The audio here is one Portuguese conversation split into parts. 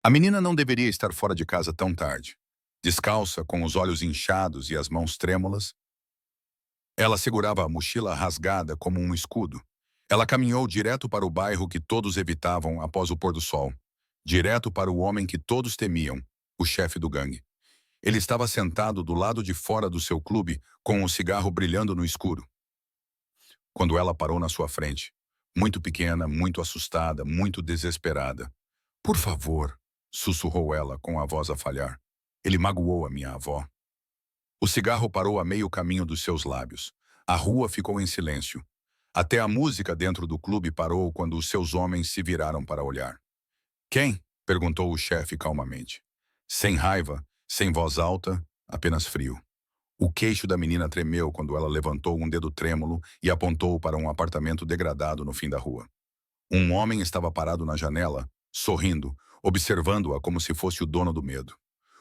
A menina não deveria estar fora de casa tão tarde. Descalça, com os olhos inchados e as mãos trêmulas, ela segurava a mochila rasgada como um escudo. Ela caminhou direto para o bairro que todos evitavam após o pôr do sol. Direto para o homem que todos temiam, o chefe do gangue. Ele estava sentado do lado de fora do seu clube, com um cigarro brilhando no escuro. Quando ela parou na sua frente, muito pequena, muito assustada, muito desesperada. "Por favor", sussurrou ela com a voz a falhar. "Ele magoou a minha avó." O cigarro parou a meio caminho dos seus lábios. A rua ficou em silêncio. Até a música dentro do clube parou quando os seus homens se viraram para olhar. "Quem?" perguntou o chefe calmamente. Sem raiva, sem voz alta, apenas frio. O queixo da menina tremeu quando ela levantou um dedo trêmulo e apontou para um apartamento degradado no fim da rua. Um homem estava parado na janela, sorrindo, observando-a como se fosse o dono do medo.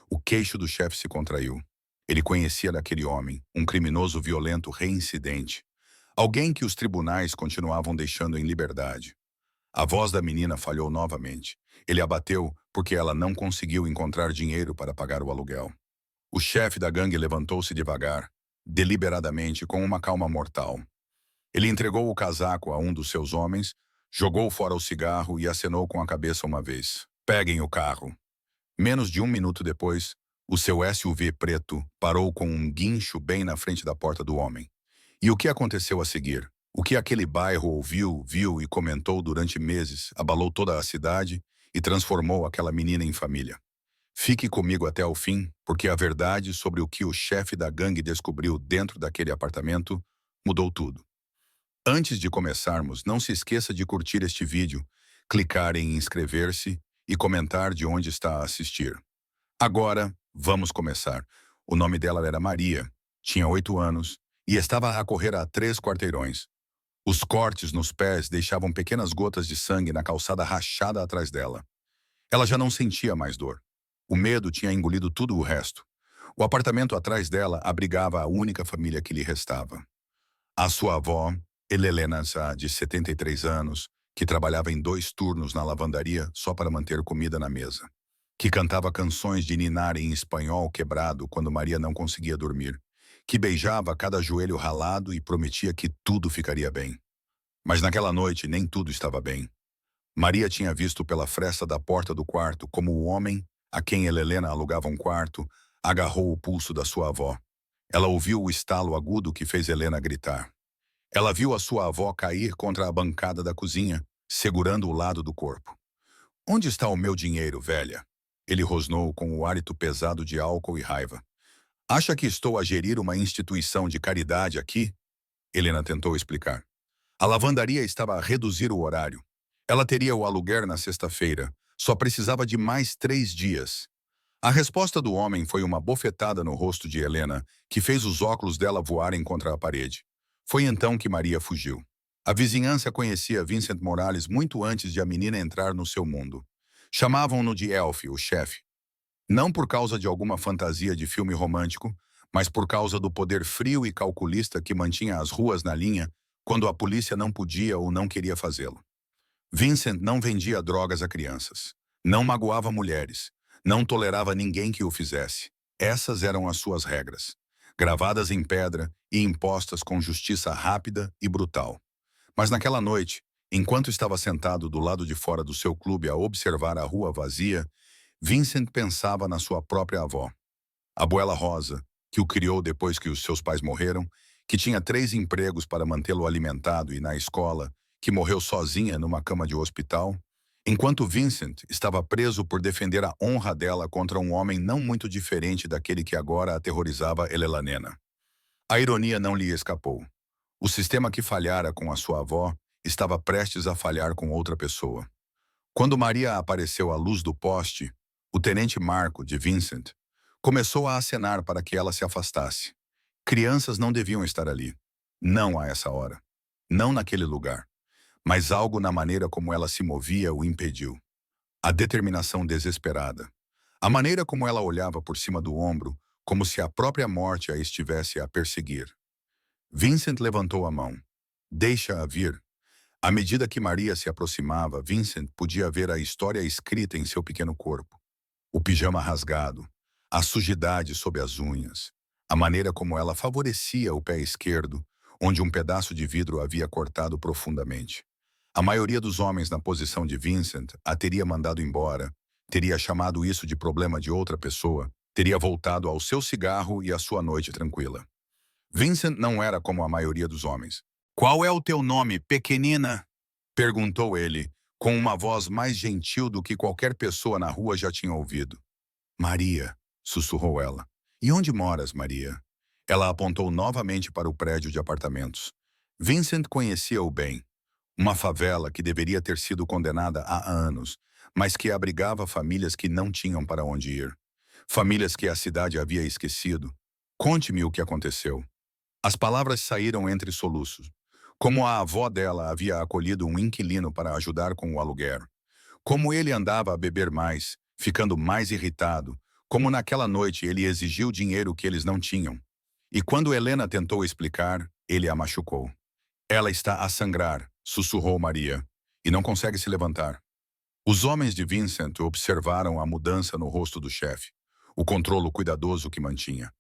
O queixo do chefe se contraiu. Ele conhecia aquele homem, um criminoso violento reincidente. Alguém que os tribunais continuavam deixando em liberdade. A voz da menina falhou novamente. Ele a bateu porque ela não conseguiu encontrar dinheiro para pagar o aluguel. O chefe da gangue levantou-se devagar, deliberadamente, com uma calma mortal. Ele entregou o casaco a um dos seus homens, jogou fora o cigarro e acenou com a cabeça uma vez. "Peguem o carro." Menos de um minuto depois, o seu SUV preto parou com um guincho bem na frente da porta do homem. E o que aconteceu a seguir? O que aquele bairro ouviu, viu e comentou durante meses abalou toda a cidade e transformou aquela menina em família. Fique comigo até o fim, porque a verdade sobre o que o chefe da gangue descobriu dentro daquele apartamento mudou tudo. Antes de começarmos, não se esqueça de curtir este vídeo, clicar em inscrever-se e comentar de onde está a assistir. Agora, vamos começar. O nome dela era Maria, tinha 8 anos e estava a correr a 3 quarteirões. Os cortes nos pés deixavam pequenas gotas de sangue na calçada rachada atrás dela. Ela já não sentia mais dor. O medo tinha engolido tudo o resto. O apartamento atrás dela abrigava a única família que lhe restava. A sua avó, Helena Sá, de 73 anos, que trabalhava em 2 turnos na lavandaria só para manter comida na mesa. Que cantava canções de ninar em espanhol quebrado quando Maria não conseguia dormir. Que beijava cada joelho ralado e prometia que tudo ficaria bem. Mas naquela noite nem tudo estava bem. Maria tinha visto pela fresta da porta do quarto como o homem, a quem Helena alugava um quarto, agarrou o pulso da sua avó. Ela ouviu o estalo agudo que fez Helena gritar. Ela viu a sua avó cair contra a bancada da cozinha, segurando o lado do corpo. "Onde está o meu dinheiro, velha?" Ele rosnou com o hálito pesado de álcool e raiva. "Acha que estou a gerir uma instituição de caridade aqui?" Helena tentou explicar. A lavandaria estava a reduzir o horário. Ela teria o aluguer na sexta-feira. Só precisava de mais 3 dias. A resposta do homem foi uma bofetada no rosto de Helena, que fez os óculos dela voarem contra a parede. Foi então que Maria fugiu. A vizinhança conhecia Vincent Morales muito antes de a menina entrar no seu mundo. Chamavam-no de Elf, o chefe. Não por causa de alguma fantasia de filme romântico, mas por causa do poder frio e calculista que mantinha as ruas na linha quando a polícia não podia ou não queria fazê-lo. Vincent não vendia drogas a crianças. Não magoava mulheres. Não tolerava ninguém que o fizesse. Essas eram as suas regras, gravadas em pedra e impostas com justiça rápida e brutal. Mas naquela noite, enquanto estava sentado do lado de fora do seu clube a observar a rua vazia, Vincent pensava na sua própria avó. A Abuela Rosa, que o criou depois que os seus pais morreram, que tinha 3 empregos para mantê-lo alimentado e na escola, que morreu sozinha numa cama de hospital, enquanto Vincent estava preso por defender a honra dela contra um homem não muito diferente daquele que agora aterrorizava Helena. A ironia não lhe escapou. O sistema que falhara com a sua avó estava prestes a falhar com outra pessoa. Quando Maria apareceu à luz do poste, o tenente Marco, de Vincent, começou a acenar para que ela se afastasse. Crianças não deviam estar ali. Não a essa hora. Não naquele lugar. Mas algo na maneira como ela se movia o impediu. A determinação desesperada. A maneira como ela olhava por cima do ombro, como se a própria morte a estivesse a perseguir. Vincent levantou a mão. "Deixa-a vir." À medida que Maria se aproximava, Vincent podia ver a história escrita em seu pequeno corpo. O pijama rasgado, a sujidade sob as unhas, a maneira como ela favorecia o pé esquerdo, onde um pedaço de vidro havia cortado profundamente. A maioria dos homens na posição de Vincent a teria mandado embora, teria chamado isso de problema de outra pessoa, teria voltado ao seu cigarro e à sua noite tranquila. Vincent não era como a maioria dos homens. "Qual é o teu nome, pequenina?" perguntou ele, com uma voz mais gentil do que qualquer pessoa na rua já tinha ouvido. "Maria", sussurrou ela. "E onde moras, Maria?" Ela apontou novamente para o prédio de apartamentos. Vincent conhecia-o bem. Uma favela que deveria ter sido condenada há anos, mas que abrigava famílias que não tinham para onde ir. Famílias que a cidade havia esquecido. "Conte-me o que aconteceu." As palavras saíram entre soluços. Como a avó dela havia acolhido um inquilino para ajudar com o aluguer. Como ele andava a beber mais, ficando mais irritado. Como naquela noite ele exigiu dinheiro que eles não tinham. E quando Helena tentou explicar, ele a machucou. "Ela está a sangrar", sussurrou Maria, "e não consegue se levantar." Os homens de Vincent observaram a mudança no rosto do chefe, o controlo cuidadoso que mantinha.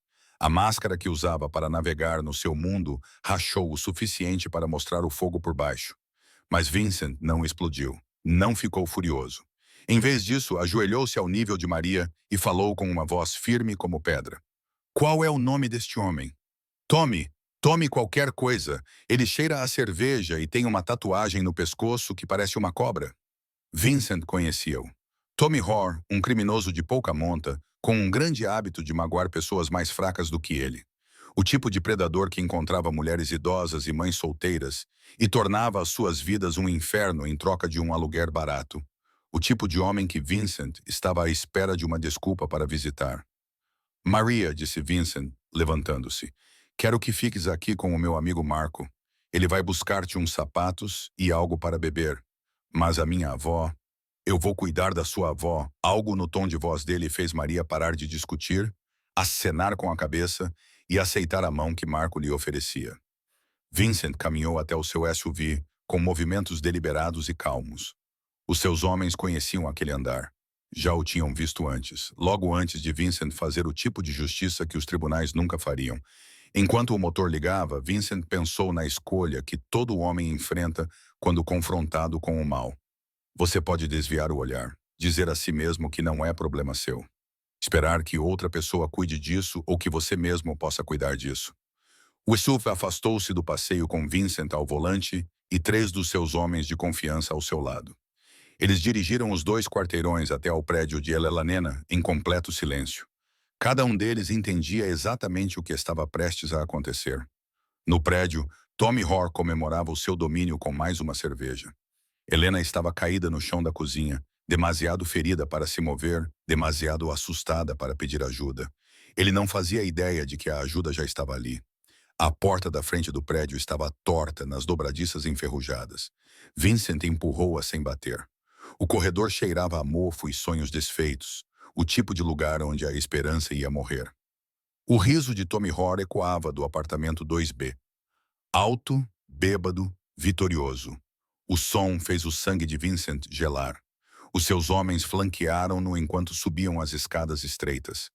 A máscara que usava para navegar no seu mundo rachou o suficiente para mostrar o fogo por baixo. Mas Vincent não explodiu, não ficou furioso. Em vez disso, ajoelhou-se ao nível de Maria e falou com uma voz firme como pedra. "Qual é o nome deste homem?" "Tome, tome qualquer coisa. Ele cheira a cerveja e tem uma tatuagem no pescoço que parece uma cobra." Vincent conhecia-o. Tommy Hoare, um criminoso de pouca monta, com um grande hábito de magoar pessoas mais fracas do que ele. O tipo de predador que encontrava mulheres idosas e mães solteiras e tornava as suas vidas um inferno em troca de um aluguer barato. O tipo de homem que Vincent estava à espera de uma desculpa para visitar. "Maria", disse Vincent, levantando-se, "quero que fiques aqui com o meu amigo Marco. Ele vai buscar-te uns sapatos e algo para beber. Mas a minha avó..." "Eu vou cuidar da sua avó." Algo no tom de voz dele fez Maria parar de discutir, acenar com a cabeça e aceitar a mão que Marco lhe oferecia. Vincent caminhou até o seu SUV, com movimentos deliberados e calmos. Os seus homens conheciam aquele andar. Já o tinham visto antes, logo antes de Vincent fazer o tipo de justiça que os tribunais nunca fariam. Enquanto o motor ligava, Vincent pensou na escolha que todo homem enfrenta quando confrontado com o mal. Você pode desviar o olhar, dizer a si mesmo que não é problema seu. Esperar que outra pessoa cuide disso ou que você mesmo possa cuidar disso. O SUV afastou-se do passeio com Vincent ao volante e 3 dos seus homens de confiança ao seu lado. Eles dirigiram os 2 quarteirões até ao prédio de Elanena em completo silêncio. Cada um deles entendia exatamente o que estava prestes a acontecer. No prédio, Tommy Hoare comemorava o seu domínio com mais uma cerveja. Helena estava caída no chão da cozinha, demasiado ferida para se mover, demasiado assustada para pedir ajuda. Ele não fazia ideia de que a ajuda já estava ali. A porta da frente do prédio estava torta nas dobradiças enferrujadas. Vincent empurrou-a sem bater. O corredor cheirava a mofo e sonhos desfeitos, o tipo de lugar onde a esperança ia morrer. O riso de Tommy Hoare ecoava do apartamento 2B. Alto, bêbado, vitorioso. O som fez o sangue de Vincent gelar. Os seus homens flanquearam-no enquanto subiam as escadas estreitas.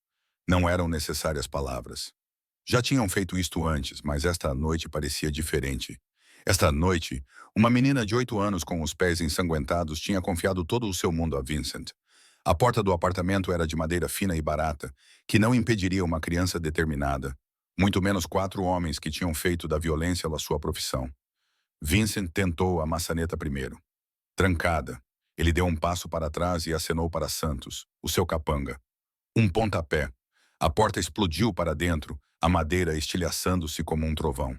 Não eram necessárias palavras. Já tinham feito isto antes, mas esta noite parecia diferente. Esta noite, uma menina de 8 anos com os pés ensanguentados tinha confiado todo o seu mundo a Vincent. A porta do apartamento era de madeira fina e barata, que não impediria uma criança determinada, muito menos 4 homens que tinham feito da violência a sua profissão. Vincent tentou a maçaneta primeiro. Trancada, ele deu um passo para trás e acenou para Santos, o seu capanga. Um pontapé. A porta explodiu para dentro, a madeira estilhaçando-se como um trovão.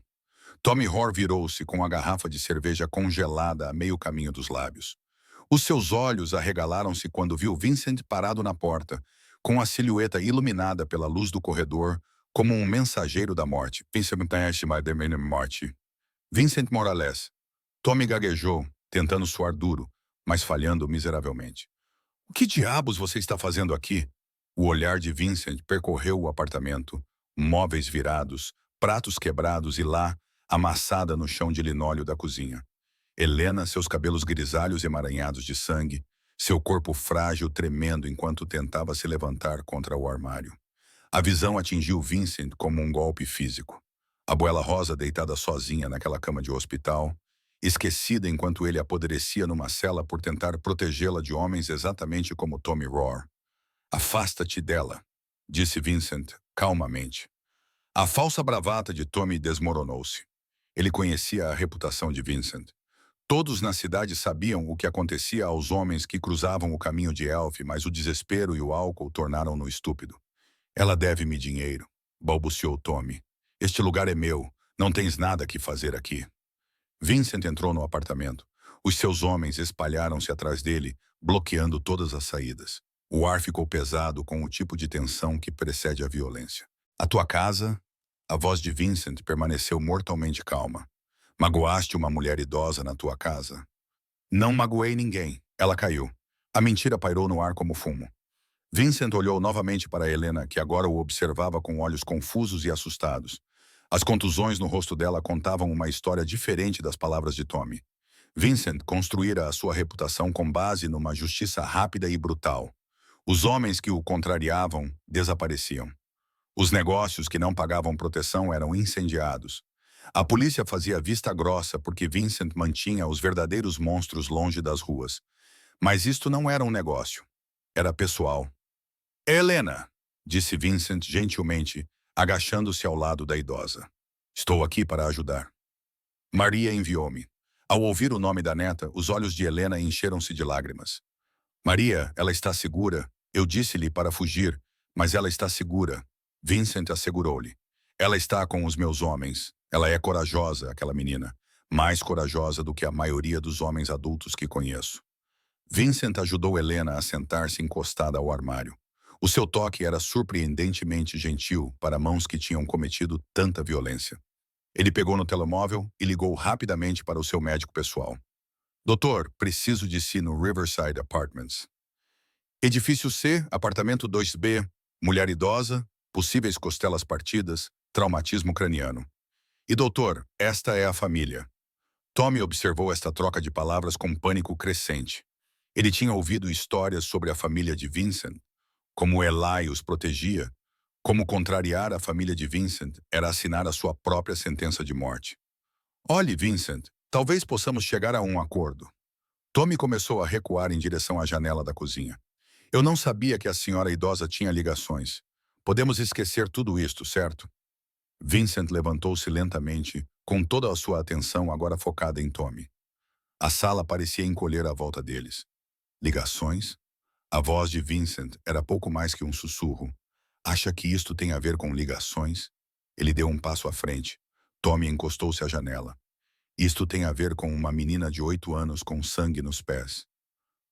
Tommy Hoare virou-se com a garrafa de cerveja congelada a meio caminho dos lábios. Os seus olhos arregalaram-se quando viu Vincent parado na porta, com a silhueta iluminada pela luz do corredor, como um mensageiro da morte. Vincent Morales. Tommy gaguejou, tentando soar duro, mas falhando miseravelmente. "O que diabos você está fazendo aqui?" O olhar de Vincent percorreu o apartamento, móveis virados, pratos quebrados e lá, amassada no chão de linóleo da cozinha. Helena, seus cabelos grisalhos emaranhados de sangue, seu corpo frágil tremendo enquanto tentava se levantar contra o armário. A visão atingiu Vincent como um golpe físico. A Abuela Rosa deitada sozinha naquela cama de hospital, esquecida enquanto ele apodrecia numa cela por tentar protegê-la de homens exatamente como Tommy Rohr. Afasta-te dela, disse Vincent calmamente. A falsa bravata de Tommy desmoronou-se. Ele conhecia a reputação de Vincent. Todos na cidade sabiam o que acontecia aos homens que cruzavam o caminho de Elf, mas o desespero e o álcool tornaram-no estúpido. Ela deve-me dinheiro, balbuciou Tommy. Este lugar é meu, não tens nada que fazer aqui. Vincent entrou no apartamento. Os seus homens espalharam-se atrás dele, bloqueando todas as saídas. O ar ficou pesado com o tipo de tensão que precede a violência. A tua casa? A voz de Vincent permaneceu mortalmente calma. Magoaste uma mulher idosa na tua casa? Não magoei ninguém. Ela caiu. A mentira pairou no ar como fumo. Vincent olhou novamente para Helena, que agora o observava com olhos confusos e assustados. As contusões no rosto dela contavam uma história diferente das palavras de Tommy. Vincent construíra a sua reputação com base numa justiça rápida e brutal. Os homens que o contrariavam desapareciam. Os negócios que não pagavam proteção eram incendiados. A polícia fazia vista grossa porque Vincent mantinha os verdadeiros monstros longe das ruas. Mas isto não era um negócio. Era pessoal. Helena, disse Vincent gentilmente, agachando-se ao lado da idosa. Estou aqui para ajudar. Maria enviou-me. Ao ouvir o nome da neta, os olhos de Helena encheram-se de lágrimas. Maria, ela está segura. Eu disse-lhe para fugir, mas ela está segura. Vincent assegurou-lhe. Ela está com os meus homens. Ela é corajosa, aquela menina. Mais corajosa do que a maioria dos homens adultos que conheço. Vincent ajudou Helena a sentar-se encostada ao armário. O seu toque era surpreendentemente gentil para mãos que tinham cometido tanta violência. Ele pegou no telemóvel e ligou rapidamente para o seu médico pessoal. Doutor, preciso de si no Riverside Apartments. Edifício C, apartamento 2B, mulher idosa, possíveis costelas partidas, traumatismo craniano. E doutor, esta é a família. Tommy observou esta troca de palavras com pânico crescente. Ele tinha ouvido histórias sobre a família de Vincent, como Eli os protegia, como contrariar a família de Vincent era assinar a sua própria sentença de morte. Olhe, Vincent, talvez possamos chegar a um acordo. Tommy começou a recuar em direção à janela da cozinha. Eu não sabia que a senhora idosa tinha ligações. Podemos esquecer tudo isto, certo? Vincent levantou-se lentamente, com toda a sua atenção agora focada em Tommy. A sala parecia encolher à volta deles. Ligações? A voz de Vincent era pouco mais que um sussurro. Acha que isto tem a ver com ligações? Ele deu um passo à frente. Tommy encostou-se à janela. Isto tem a ver com uma menina de 8 anos com sangue nos pés.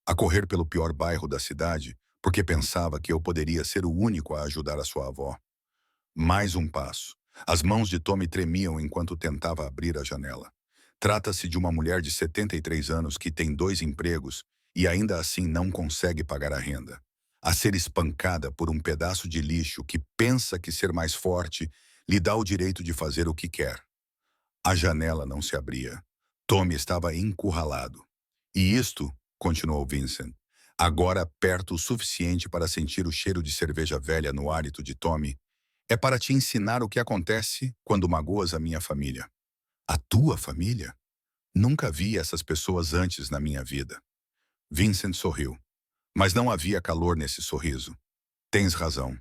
A correr pelo pior bairro da cidade, porque pensava que eu poderia ser o único a ajudar a sua avó. Mais um passo. As mãos de Tommy tremiam enquanto tentava abrir a janela. Trata-se de uma mulher de 73 anos que tem 2 empregos e ainda assim não consegue pagar a renda. A ser espancada por um pedaço de lixo que pensa que ser mais forte lhe dá o direito de fazer o que quer. A janela não se abria. Tommy estava encurralado. E isto, continuou Vincent, agora perto o suficiente para sentir o cheiro de cerveja velha no hálito de Tommy, é para te ensinar o que acontece quando magoas a minha família. A tua família? Nunca vi essas pessoas antes na minha vida. Vincent sorriu. Mas não havia calor nesse sorriso. Tens razão.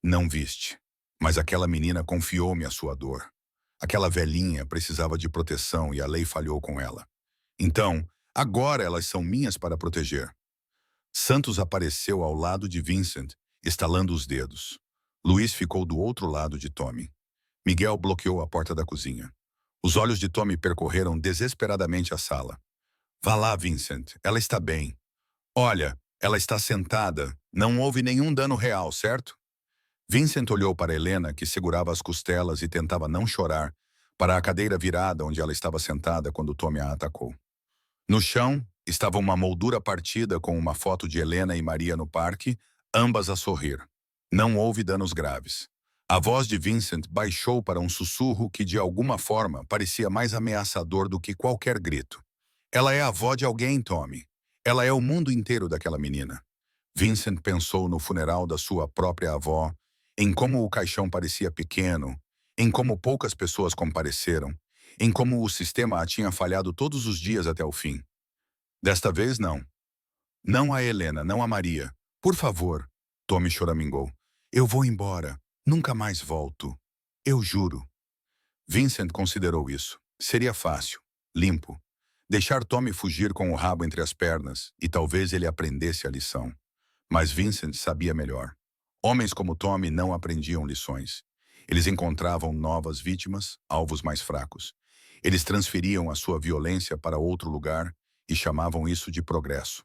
Não viste. Mas aquela menina confiou-me a sua dor. Aquela velhinha precisava de proteção e a lei falhou com ela. Então, agora elas são minhas para proteger. Santos apareceu ao lado de Vincent, estalando os dedos. Luiz ficou do outro lado de Tommy. Miguel bloqueou a porta da cozinha. Os olhos de Tommy percorreram desesperadamente a sala. Vá lá, Vincent. Ela está bem. Olha, ela está sentada. Não houve nenhum dano real, certo? Vincent olhou para Helena, que segurava as costelas e tentava não chorar, para a cadeira virada onde ela estava sentada quando Tommy a atacou. No chão, estava uma moldura partida com uma foto de Helena e Maria no parque, ambas a sorrir. Não houve danos graves. A voz de Vincent baixou para um sussurro que de alguma forma parecia mais ameaçador do que qualquer grito. Ela é a avó de alguém, Tommy. Ela é o mundo inteiro daquela menina. Vincent pensou no funeral da sua própria avó, em como o caixão parecia pequeno, em como poucas pessoas compareceram, em como o sistema a tinha falhado todos os dias até o fim. Desta vez, não. Não a Helena, não a Maria. Por favor, Tommy choramingou. Eu vou embora. Nunca mais volto. Eu juro. Vincent considerou isso. Seria fácil, limpo. Deixar Tommy fugir com o rabo entre as pernas e talvez ele aprendesse a lição. Mas Vincent sabia melhor. Homens como Tommy não aprendiam lições. Eles encontravam novas vítimas, alvos mais fracos. Eles transferiam a sua violência para outro lugar e chamavam isso de progresso.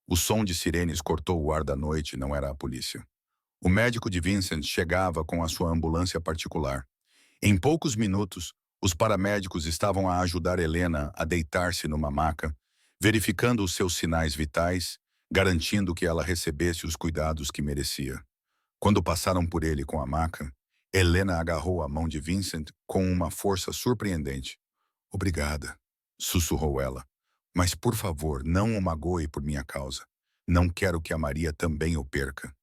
O som de sirenes cortou o ar da noite e não era a polícia. O médico de Vincent chegava com a sua ambulância particular. Em poucos minutos, os paramédicos estavam a ajudar Helena a deitar-se numa maca, verificando os seus sinais vitais, garantindo que ela recebesse os cuidados que merecia. Quando passaram por ele com a maca, Helena agarrou a mão de Vincent com uma força surpreendente. Obrigada, sussurrou ela. Mas, por favor, não o magoe por minha causa. Não quero que a Maria também o perca.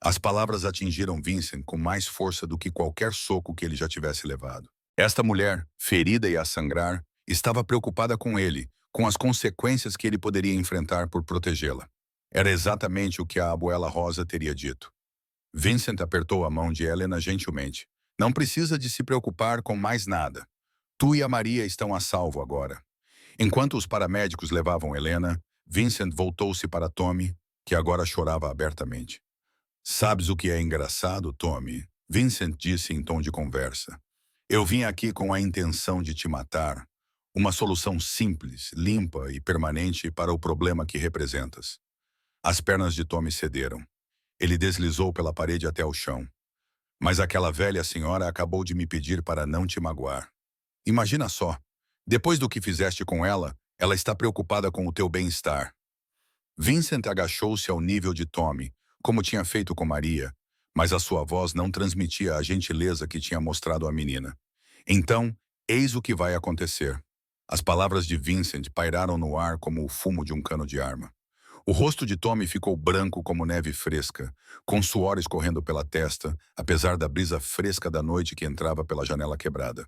As palavras atingiram Vincent com mais força do que qualquer soco que ele já tivesse levado. Esta mulher, ferida e a sangrar, estava preocupada com ele, com as consequências que ele poderia enfrentar por protegê-la. Era exatamente o que a abuela Rosa teria dito. Vincent apertou a mão de Helena gentilmente. Não precisa de se preocupar com mais nada. Tu e a Maria estão a salvo agora. Enquanto os paramédicos levavam Helena, Vincent voltou-se para Tommy, que agora chorava abertamente. Sabes o que é engraçado, Tommy? Vincent disse em tom de conversa. Eu vim aqui com a intenção de te matar. Uma solução simples, limpa e permanente para o problema que representas. As pernas de Tommy cederam. Ele deslizou pela parede até o chão. Mas aquela velha senhora acabou de me pedir para não te magoar. Imagina só. Depois do que fizeste com ela, ela está preocupada com o teu bem-estar. Vincent agachou-se ao nível de Tommy, como tinha feito com Maria, mas a sua voz não transmitia a gentileza que tinha mostrado à menina. Então, eis o que vai acontecer. As palavras de Vincent pairaram no ar como o fumo de um cano de arma. O rosto de Tommy ficou branco como neve fresca, com suor escorrendo pela testa, apesar da brisa fresca da noite que entrava pela janela quebrada.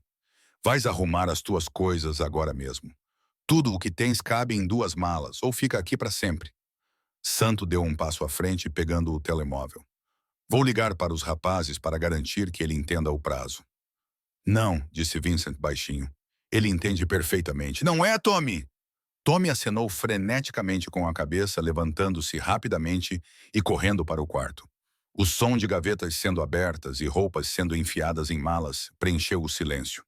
Vais arrumar as tuas coisas agora mesmo. Tudo o que tens cabe em 2 malas, ou fica aqui para sempre. Santo deu um passo à frente, pegando o telemóvel. Vou ligar para os rapazes para garantir que ele entenda o prazo. Não, disse Vincent baixinho. Ele entende perfeitamente. Não é, Tommy? Tommy acenou freneticamente com a cabeça, levantando-se rapidamente e correndo para o quarto. O som de gavetas sendo abertas e roupas sendo enfiadas em malas preencheu o silêncio.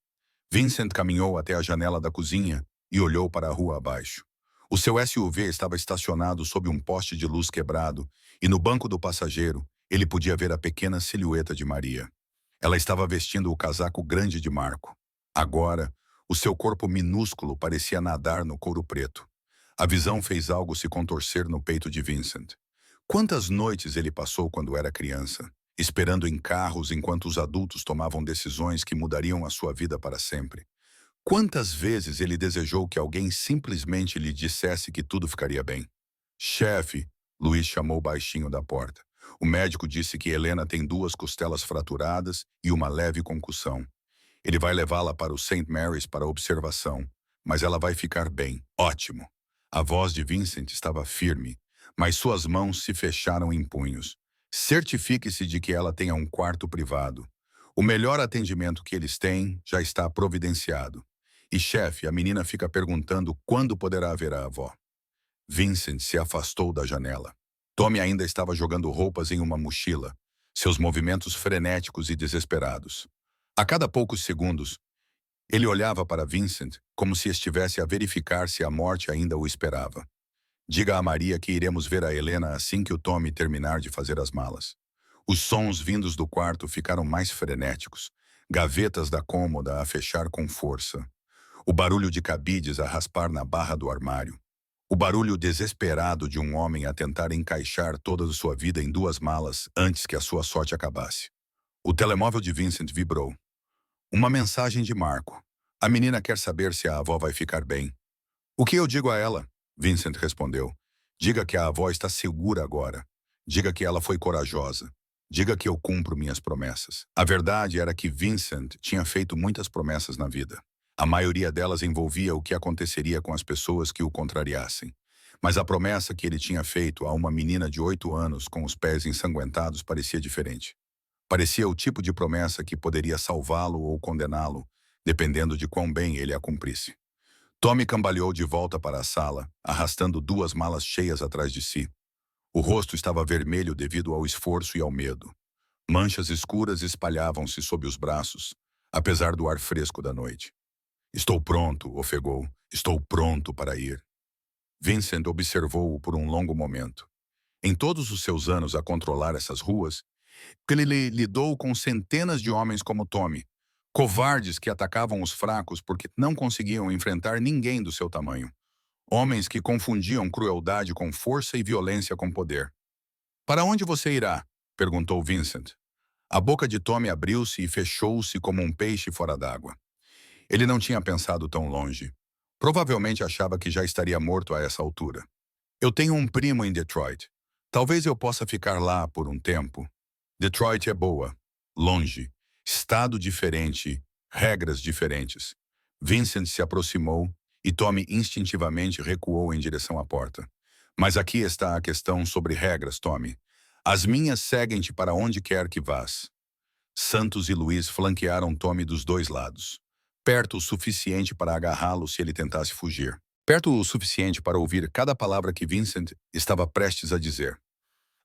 Vincent caminhou até a janela da cozinha e olhou para a rua abaixo. O seu SUV estava estacionado sob um poste de luz quebrado e no banco do passageiro ele podia ver a pequena silhueta de Maria. Ela estava vestindo o casaco grande de Marco. Agora, o seu corpo minúsculo parecia nadar no couro preto. A visão fez algo se contorcer no peito de Vincent. Quantas noites ele passou quando era criança, esperando em carros enquanto os adultos tomavam decisões que mudariam a sua vida para sempre. Quantas vezes ele desejou que alguém simplesmente lhe dissesse que tudo ficaria bem. Chefe, Luiz chamou baixinho da porta. O médico disse que Helena tem 2 costelas fraturadas e uma leve concussão. Ele vai levá-la para o St. Mary's para observação, mas ela vai ficar bem. Ótimo. A voz de Vincent estava firme, mas suas mãos se fecharam em punhos. Certifique-se de que ela tenha um quarto privado. O melhor atendimento que eles têm já está providenciado. E, chefe, a menina fica perguntando quando poderá ver a avó. Vincent se afastou da janela. Tommy ainda estava jogando roupas em uma mochila, seus movimentos frenéticos e desesperados. A cada poucos segundos, ele olhava para Vincent como se estivesse a verificar se a morte ainda o esperava. Diga a Maria que iremos ver a Helena assim que o Tommy terminar de fazer as malas. Os sons vindos do quarto ficaram mais frenéticos, gavetas da cômoda a fechar com força. O barulho de cabides a raspar na barra do armário. O barulho desesperado de um homem a tentar encaixar toda a sua vida em 2 malas antes que a sua sorte acabasse. O telemóvel de Vincent vibrou. Uma mensagem de Marco. A menina quer saber se a avó vai ficar bem. O que eu digo a ela? Vincent respondeu. Diga que a avó está segura agora. Diga que ela foi corajosa. Diga que eu cumpro minhas promessas. A verdade era que Vincent tinha feito muitas promessas na vida. A maioria delas envolvia o que aconteceria com as pessoas que o contrariassem. Mas a promessa que ele tinha feito a uma menina de 8 anos com os pés ensanguentados parecia diferente. Parecia o tipo de promessa que poderia salvá-lo ou condená-lo, dependendo de quão bem ele a cumprisse. Tommy cambaleou de volta para a sala, arrastando 2 malas cheias atrás de si. O rosto estava vermelho devido ao esforço e ao medo. Manchas escuras espalhavam-se sob os braços, apesar do ar fresco da noite. Estou pronto, ofegou. Estou pronto para ir. Vincent observou-o por um longo momento. Em todos os seus anos a controlar essas ruas, ele lidou com centenas de homens como Tommy, covardes que atacavam os fracos porque não conseguiam enfrentar ninguém do seu tamanho. Homens que confundiam crueldade com força e violência com poder. Para onde você irá? Perguntou Vincent. A boca de Tommy abriu-se e fechou-se como um peixe fora d'água. Ele não tinha pensado tão longe. Provavelmente achava que já estaria morto a essa altura. Eu tenho um primo em Detroit. Talvez eu possa ficar lá por um tempo. Detroit é boa. Longe. Estado diferente. Regras diferentes. Vincent se aproximou e Tommy instintivamente recuou em direção à porta. Mas aqui está a questão sobre regras, Tommy. As minhas seguem-te para onde quer que vás. Santos e Luiz flanquearam Tommy dos dois lados. Perto o suficiente para agarrá-lo se ele tentasse fugir. Perto o suficiente para ouvir cada palavra que Vincent estava prestes a dizer.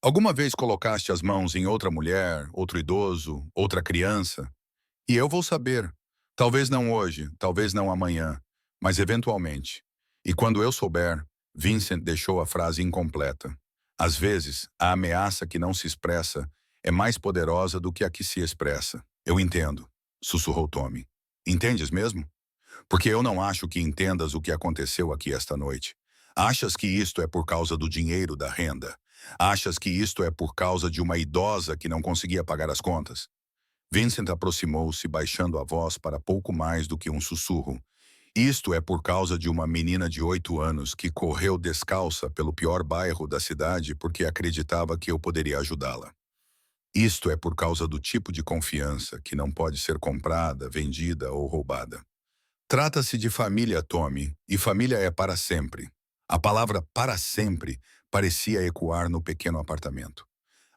Alguma vez colocaste as mãos em outra mulher, outro idoso, outra criança? E eu vou saber. Talvez não hoje, talvez não amanhã, mas eventualmente. E quando eu souber, Vincent deixou a frase incompleta. Às vezes, a ameaça que não se expressa é mais poderosa do que a que se expressa. Eu entendo, sussurrou Tommy. Entendes mesmo? Porque eu não acho que entendas o que aconteceu aqui esta noite. Achas que isto é por causa do dinheiro da renda? Achas que isto é por causa de uma idosa que não conseguia pagar as contas? Vincent aproximou-se, baixando a voz para pouco mais do que um sussurro. Isto é por causa de uma menina de 8 anos que correu descalça pelo pior bairro da cidade porque acreditava que eu poderia ajudá-la. Isto é por causa do tipo de confiança que não pode ser comprada, vendida ou roubada. Trata-se de família, Tommy, e família é para sempre. A palavra para sempre parecia ecoar no pequeno apartamento.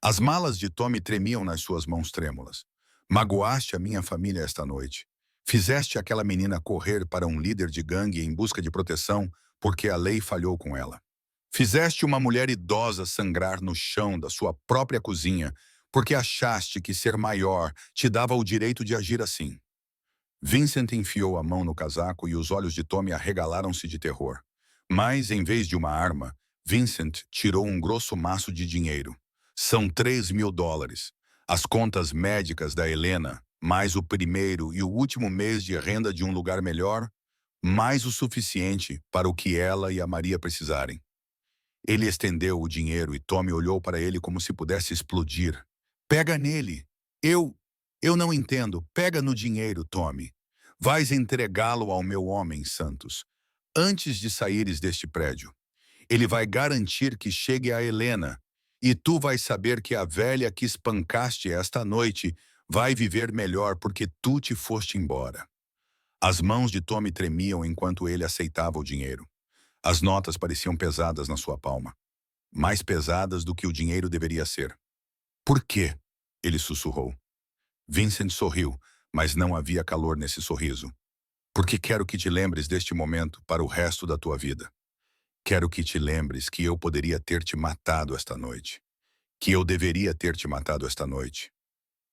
As malas de Tommy tremiam nas suas mãos trêmulas. Magoaste a minha família esta noite. Fizeste aquela menina correr para um líder de gangue em busca de proteção porque a lei falhou com ela. Fizeste uma mulher idosa sangrar no chão da sua própria cozinha porque achaste que ser maior te dava o direito de agir assim. Vincent enfiou a mão no casaco e os olhos de Tommy arregalaram-se de terror. Mas, em vez de uma arma, Vincent tirou um grosso maço de dinheiro. São $3.000. As contas médicas da Helena, mais o primeiro e o último mês de renda de um lugar melhor, mais o suficiente para o que ela e a Maria precisarem. Ele estendeu o dinheiro e Tommy olhou para ele como se pudesse explodir. Pega nele. Eu não entendo. Pega no dinheiro, Tommy. Vais entregá-lo ao meu homem, Santos, antes de saíres deste prédio. Ele vai garantir que chegue a Helena, e tu vais saber que a velha que espancaste esta noite vai viver melhor porque tu te foste embora. As mãos de Tommy tremiam enquanto ele aceitava o dinheiro. As notas pareciam pesadas na sua palma. Mais pesadas do que o dinheiro deveria ser. Por quê? Ele sussurrou. Vincent sorriu, mas não havia calor nesse sorriso. Porque quero que te lembres deste momento para o resto da tua vida. Quero que te lembres que eu poderia ter te matado esta noite. Que eu deveria ter te matado esta noite.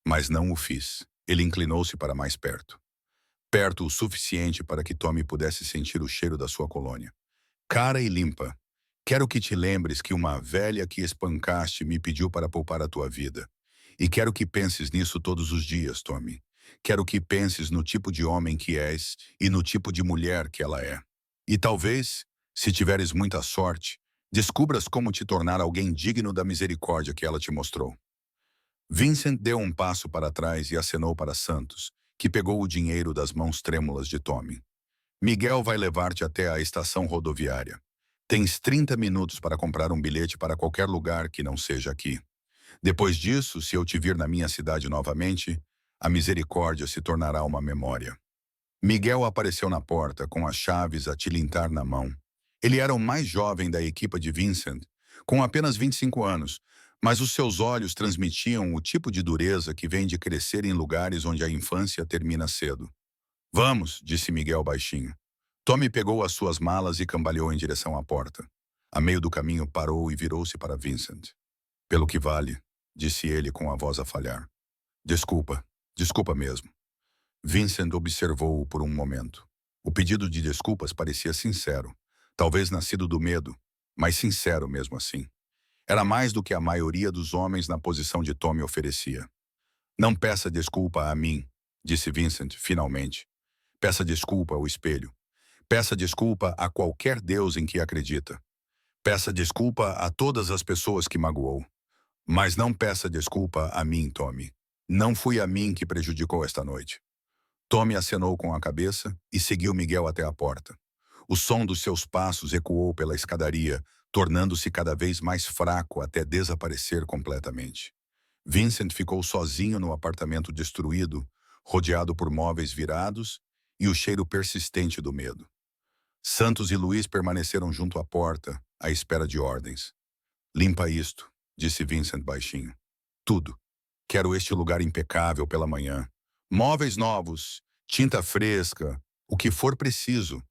Mas não o fiz. Ele inclinou-se para mais perto. Perto o suficiente para que Tommy pudesse sentir o cheiro da sua colônia. Cara e limpa. Quero que te lembres que uma velha que espancaste me pediu para poupar a tua vida. E quero que penses nisso todos os dias, Tommy. Quero que penses no tipo de homem que és e no tipo de mulher que ela é. E talvez, se tiveres muita sorte, descubras como te tornar alguém digno da misericórdia que ela te mostrou. Vincent deu um passo para trás e acenou para Santos, que pegou o dinheiro das mãos trêmulas de Tommy. Miguel vai levar-te até a estação rodoviária. Tens 30 minutos para comprar um bilhete para qualquer lugar que não seja aqui. Depois disso, se eu te vir na minha cidade novamente, a misericórdia se tornará uma memória. Miguel apareceu na porta com as chaves a tilintar na mão. Ele era o mais jovem da equipa de Vincent, com apenas 25 anos, mas os seus olhos transmitiam o tipo de dureza que vem de crescer em lugares onde a infância termina cedo. Vamos, disse Miguel baixinho. Tommy pegou as suas malas e cambaleou em direção à porta. A meio do caminho parou e virou-se para Vincent. Pelo que vale, disse ele com a voz a falhar. Desculpa, desculpa mesmo. Vincent observou-o por um momento. O pedido de desculpas parecia sincero, talvez nascido do medo, mas sincero mesmo assim. Era mais do que a maioria dos homens na posição de Tommy oferecia. Não peça desculpa a mim, disse Vincent, finalmente. Peça desculpa ao espelho. Peça desculpa a qualquer Deus em que acredita. Peça desculpa a todas as pessoas que magoou. Mas não peça desculpa a mim, Tommy. Não fui a mim que prejudicou esta noite. Tommy acenou com a cabeça e seguiu Miguel até a porta. O som dos seus passos ecoou pela escadaria, tornando-se cada vez mais fraco até desaparecer completamente. Vincent ficou sozinho no apartamento destruído, rodeado por móveis virados e o cheiro persistente do medo. Santos e Luiz permaneceram junto à porta, à espera de ordens. Limpa isto, disse Vincent baixinho. Tudo. Quero este lugar impecável pela manhã. Móveis novos, tinta fresca, o que for preciso.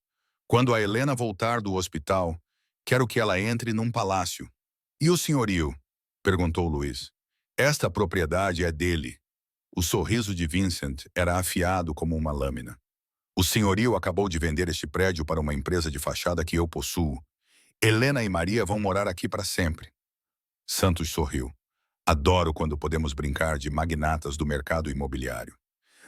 Quando a Helena voltar do hospital, quero que ela entre num palácio. E o senhorio? Perguntou Luiz. Esta propriedade é dele. O sorriso de Vincent era afiado como uma lâmina. O senhorio acabou de vender este prédio para uma empresa de fachada que eu possuo. Helena e Maria vão morar aqui para sempre. Santos sorriu. Adoro quando podemos brincar de magnatas do mercado imobiliário.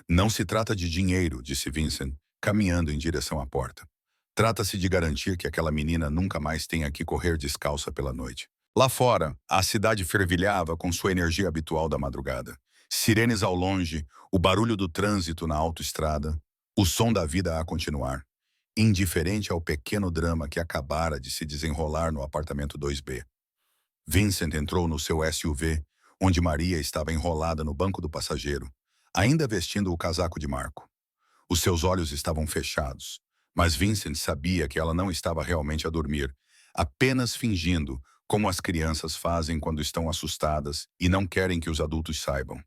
Não se trata de dinheiro, disse Vincent, caminhando em direção à porta. Trata-se de garantir que aquela menina nunca mais tenha que correr descalça pela noite. Lá fora, a cidade fervilhava com sua energia habitual da madrugada. Sirenes ao longe, o barulho do trânsito na autoestrada, o som da vida a continuar, indiferente ao pequeno drama que acabara de se desenrolar no apartamento 2B. Vincent entrou no seu SUV, onde Maria estava enrolada no banco do passageiro, ainda vestindo o casaco de Marco. Os seus olhos estavam fechados, mas Vincent sabia que ela não estava realmente a dormir, apenas fingindo, como as crianças fazem quando estão assustadas e não querem que os adultos saibam.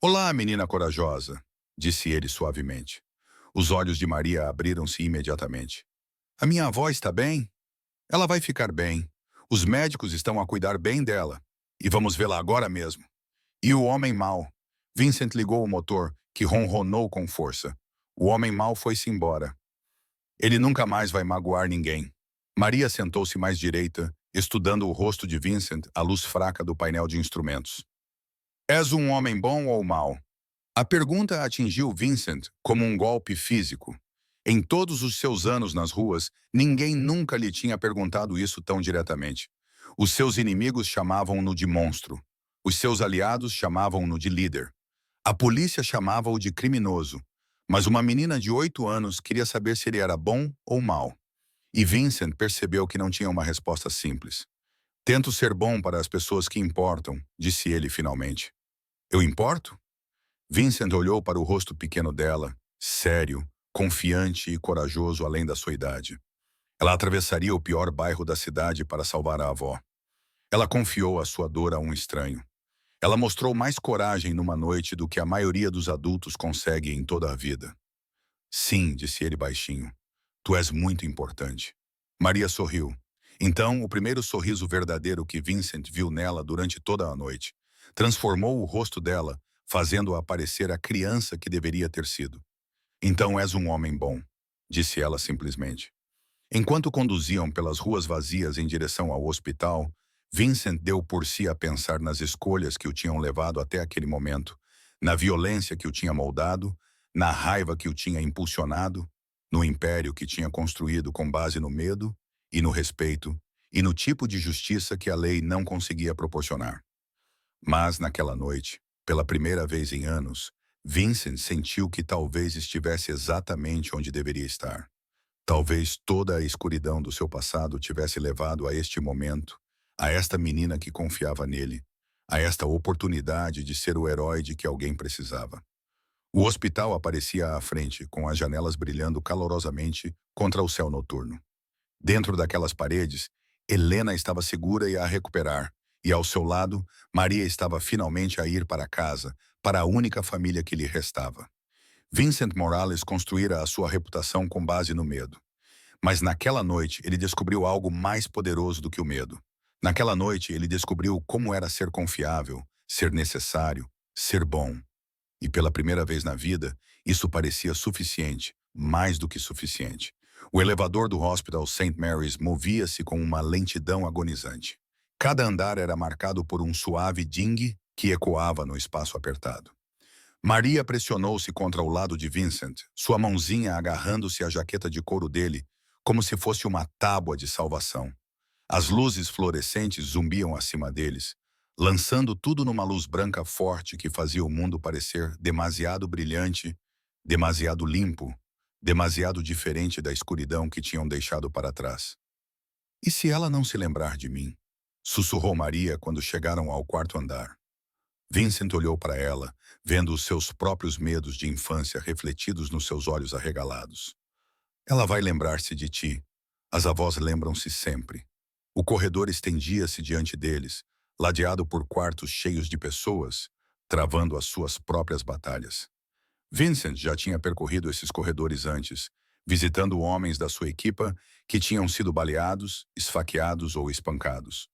Olá, menina corajosa, disse ele suavemente. Os olhos de Maria abriram-se imediatamente. A minha avó está bem? Ela vai ficar bem. Os médicos estão a cuidar bem dela. E vamos vê-la agora mesmo. E o homem mau? Vincent ligou o motor, que ronronou com força. O homem mau foi-se embora. Ele nunca mais vai magoar ninguém. Maria sentou-se mais direita, estudando o rosto de Vincent à luz fraca do painel de instrumentos. És um homem bom ou mau? A pergunta atingiu Vincent como um golpe físico. Em todos os seus anos nas ruas, ninguém nunca lhe tinha perguntado isso tão diretamente. Os seus inimigos chamavam-no de monstro. Os seus aliados chamavam-no de líder. A polícia chamava-o de criminoso. Mas uma menina de 8 anos queria saber se ele era bom ou mau. E Vincent percebeu que não tinha uma resposta simples. Tento ser bom para as pessoas que importam, disse ele finalmente. Eu importo? Vincent olhou para o rosto pequeno dela, sério, confiante e corajoso além da sua idade. Ela atravessaria o pior bairro da cidade para salvar a avó. Ela confiou a sua dor a um estranho. Ela mostrou mais coragem numa noite do que a maioria dos adultos consegue em toda a vida. Sim, disse ele baixinho. Tu és muito importante. Maria sorriu. Então, o primeiro sorriso verdadeiro que Vincent viu nela durante toda a noite transformou o rosto dela, fazendo-a parecer a criança que deveria ter sido. Então és um homem bom, disse ela simplesmente. Enquanto conduziam pelas ruas vazias em direção ao hospital, Vincent deu por si a pensar nas escolhas que o tinham levado até aquele momento, na violência que o tinha moldado, na raiva que o tinha impulsionado, no império que tinha construído com base no medo e no respeito, e no tipo de justiça que a lei não conseguia proporcionar. Mas, naquela noite, pela primeira vez em anos, Vincent sentiu que talvez estivesse exatamente onde deveria estar. Talvez toda a escuridão do seu passado tivesse levado a este momento, a esta menina que confiava nele, a esta oportunidade de ser o herói de que alguém precisava. O hospital aparecia à frente, com as janelas brilhando calorosamente contra o céu noturno. Dentro daquelas paredes, Helena estava segura e a recuperar, e ao seu lado, Maria estava finalmente a ir para casa, para a única família que lhe restava. Vincent Morales construíra a sua reputação com base no medo. Mas naquela noite ele descobriu algo mais poderoso do que o medo. Naquela noite ele descobriu como era ser confiável, ser necessário, ser bom. E pela primeira vez na vida, isso parecia suficiente, mais do que suficiente. O elevador do Hospital St. Mary's movia-se com uma lentidão agonizante. Cada andar era marcado por um suave ding que ecoava no espaço apertado. Maria pressionou-se contra o lado de Vincent, sua mãozinha agarrando-se à jaqueta de couro dele, como se fosse uma tábua de salvação. As luzes fluorescentes zumbiam acima deles, lançando tudo numa luz branca forte que fazia o mundo parecer demasiado brilhante, demasiado limpo, demasiado diferente da escuridão que tinham deixado para trás. E se ela não se lembrar de mim? Sussurrou Maria quando chegaram ao quarto andar. Vincent olhou para ela, vendo os seus próprios medos de infância refletidos nos seus olhos arregalados. Ela vai lembrar-se de ti. As avós lembram-se sempre. O corredor estendia-se diante deles, ladeado por quartos cheios de pessoas, travando as suas próprias batalhas. Vincent já tinha percorrido esses corredores antes, visitando homens da sua equipa que tinham sido baleados, esfaqueados ou espancados.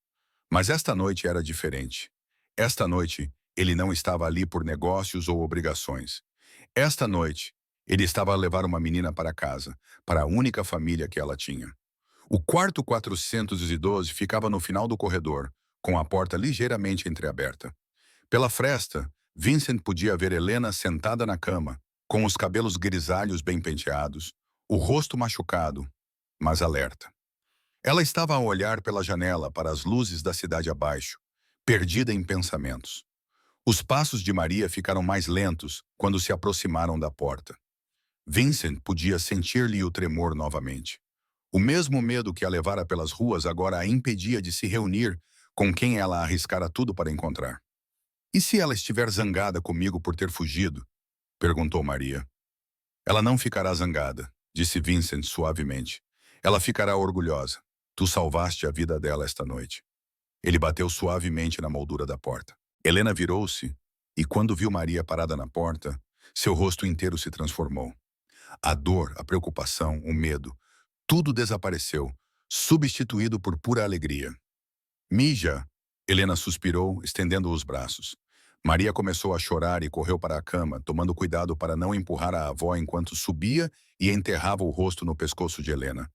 Mas esta noite era diferente. Esta noite, ele não estava ali por negócios ou obrigações. Esta noite, ele estava a levar uma menina para casa, para a única família que ela tinha. O quarto 412 ficava no final do corredor, com a porta ligeiramente entreaberta. Pela fresta, Vincent podia ver Helena sentada na cama, com os cabelos grisalhos bem penteados, o rosto machucado, mas alerta. Ela estava a olhar pela janela para as luzes da cidade abaixo, perdida em pensamentos. Os passos de Maria ficaram mais lentos quando se aproximaram da porta. Vincent podia sentir-lhe o tremor novamente. O mesmo medo que a levara pelas ruas agora a impedia de se reunir com quem ela arriscara tudo para encontrar. "E se ela estiver zangada comigo por ter fugido?" perguntou Maria. "Ela não ficará zangada", disse Vincent suavemente. "Ela ficará orgulhosa. Tu salvaste a vida dela esta noite." Ele bateu suavemente na moldura da porta. Helena virou-se e, quando viu Maria parada na porta, seu rosto inteiro se transformou. A dor, a preocupação, o medo, tudo desapareceu, substituído por pura alegria. "Mija!" Helena suspirou, estendendo os braços. Maria começou a chorar e correu para a cama, tomando cuidado para não empurrar a avó enquanto subia e enterrava o rosto no pescoço de Helena.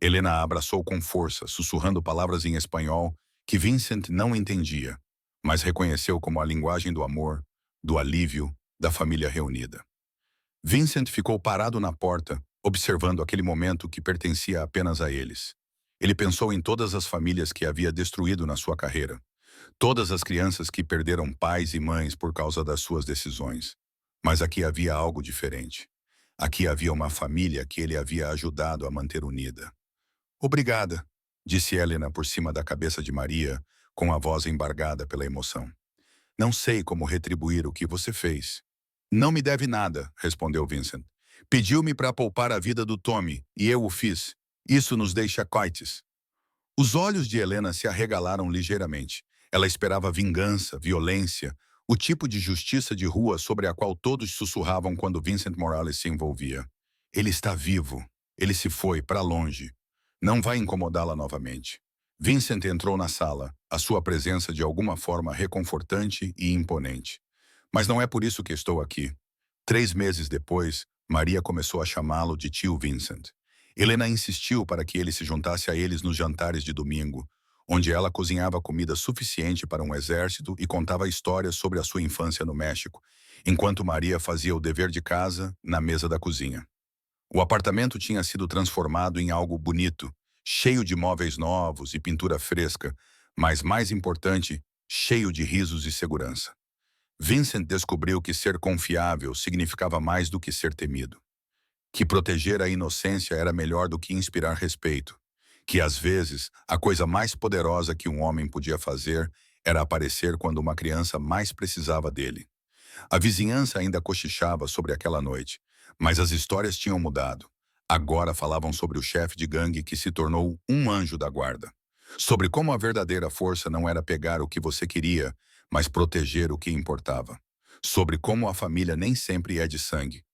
Helena a abraçou com força, sussurrando palavras em espanhol que Vincent não entendia, mas reconheceu como a linguagem do amor, do alívio, da família reunida. Vincent ficou parado na porta, observando aquele momento que pertencia apenas a eles. Ele pensou em todas as famílias que havia destruído na sua carreira, todas as crianças que perderam pais e mães por causa das suas decisões. Mas aqui havia algo diferente. Aqui havia uma família que ele havia ajudado a manter unida. "Obrigada", disse Helena por cima da cabeça de Maria, com a voz embargada pela emoção. "Não sei como retribuir o que você fez." "Não me deve nada", respondeu Vincent. "Pediu-me para poupar a vida do Tommy, e eu o fiz. Isso nos deixa quites." Os olhos de Helena se arregalaram ligeiramente. Ela esperava vingança, violência, o tipo de justiça de rua sobre a qual todos sussurravam quando Vincent Morales se envolvia. Ele está vivo. Ele se foi para longe. Não vai incomodá-la novamente. Vincent entrou na sala, a sua presença de alguma forma reconfortante e imponente. "Mas não é por isso que estou aqui." 3 meses depois, Maria começou a chamá-lo de tio Vincent. Helena insistiu para que ele se juntasse a eles nos jantares de domingo, onde ela cozinhava comida suficiente para um exército e contava histórias sobre a sua infância no México, enquanto Maria fazia o dever de casa na mesa da cozinha. O apartamento tinha sido transformado em algo bonito, cheio de móveis novos e pintura fresca, mas, mais importante, cheio de risos e segurança. Vincent descobriu que ser confiável significava mais do que ser temido. que proteger a inocência era melhor do que inspirar respeito, que às vezes a coisa mais poderosa que um homem podia fazer era aparecer quando uma criança mais precisava dele. A vizinhança ainda cochichava sobre aquela noite, mas as histórias tinham mudado. Agora falavam sobre o chefe de gangue que se tornou um anjo da guarda. Sobre como a verdadeira força não era pegar o que você queria, mas proteger o que importava. Sobre como a família nem sempre é de sangue,